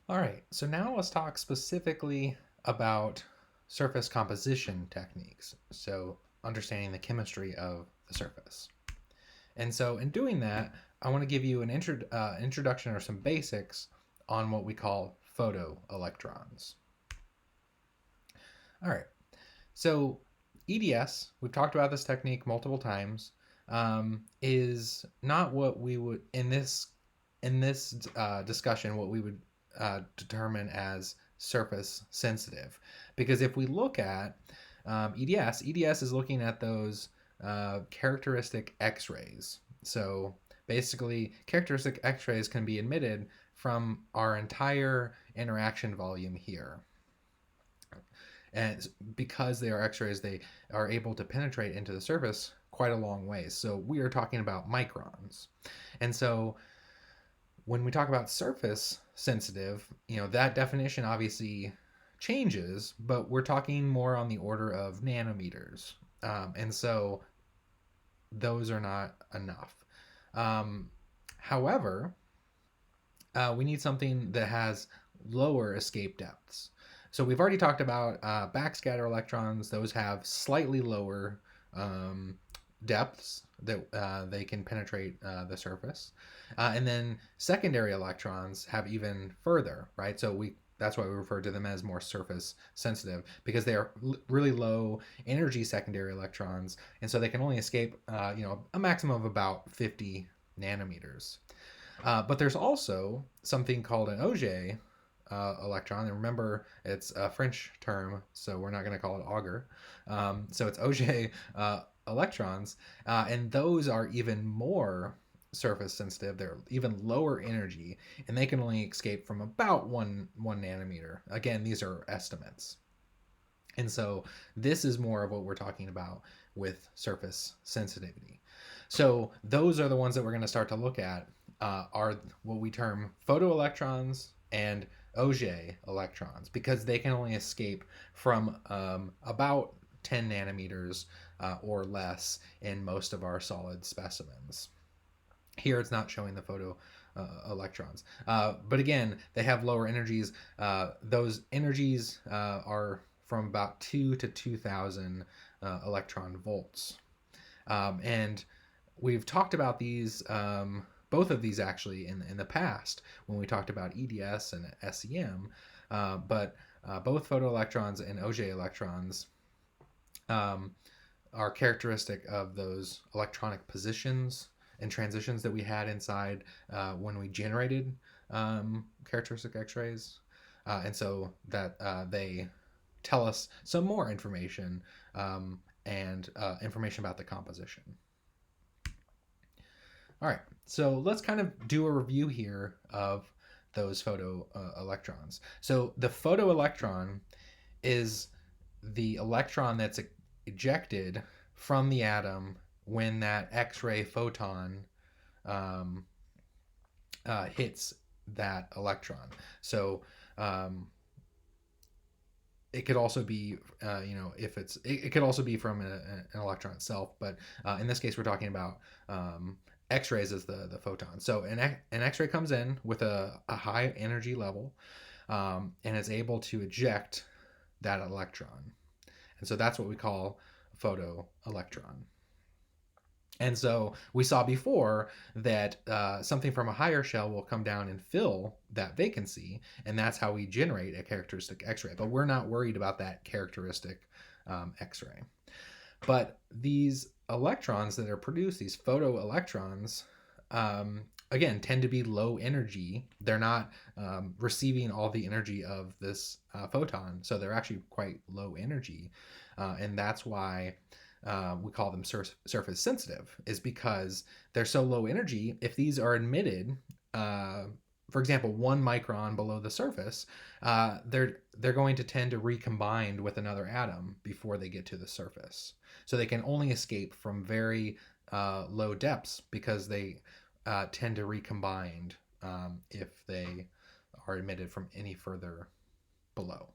All right, so now let's talk specifically about surface composition techniques. So, understanding the chemistry of the surface. And so, in doing that, I want to give you an introduction or some basics on what we call photoelectrons. All right, so EDS, we've talked about this technique multiple times, is not what we would in this discussion what we would determine as surface sensitive, because if we look at EDS is looking at those characteristic X-rays. So basically, characteristic X-rays can be emitted from our entire interaction volume here. And because they are X-rays, they are able to penetrate into the surface quite a long ways. So we are talking about microns. And so when we talk about surface sensitive, that definition obviously changes, but we're talking more on the order of nanometers. And so those are not enough. However, we need something that has lower escape depths. So we've already talked about backscatter electrons. Those have slightly lower depths that they can penetrate the surface. And then secondary electrons have even further, right? So that's why we refer to them as more surface sensitive, because they are really low energy secondary electrons, and so they can only escape a maximum of about 50 nanometers. But there's also something called an Auger electron. And remember, it's a French term, so we're not going to call it auger. So it's Auger electrons, and those are even more surface sensitive. They're even lower energy, and they can only escape from about one nanometer. Again, these are estimates. And so this is more of what we're talking about with surface sensitivity. So those are the ones that we're going to start to look at, are what we term photoelectrons and Auger electrons, because they can only escape from about 10 nanometers or less in most of our solid specimens. Here it's not showing the photo electrons. But again, they have lower energies. Those energies are from about 2 to 2,000 electron volts. And we've talked about these, both of these actually, in the past when we talked about EDS and SEM. But both photoelectrons and Auger electrons are characteristic of those electronic positions and transitions that we had inside when we generated characteristic X-rays. And so that they tell us some more information and information about the composition. All right, so let's kind of do a review here of those photo electrons. So the photoelectron is the electron that's ejected from the atom when that X-ray photon um, hits that electron. So it could also be, if it could also be from an electron itself, but in this case, we're talking about X-rays as the photon. So an X-ray comes in with a high energy level, and is able to eject that electron. And so that's what we call a photoelectron. And so we saw before that something from a higher shell will come down and fill that vacancy, and that's how we generate a characteristic X-ray. But we're not worried about that characteristic X-ray. But these electrons that are produced, these photoelectrons, again, tend to be low energy. They're not receiving all the energy of this photon, so they're actually quite low energy. And that's why we call them surface sensitive, is because they're so low energy. If these are emitted, for example, 1 micron below the surface, they're going to tend to recombine with another atom before they get to the surface. So they can only escape from very low depths, because they tend to recombine if they are emitted from any further below.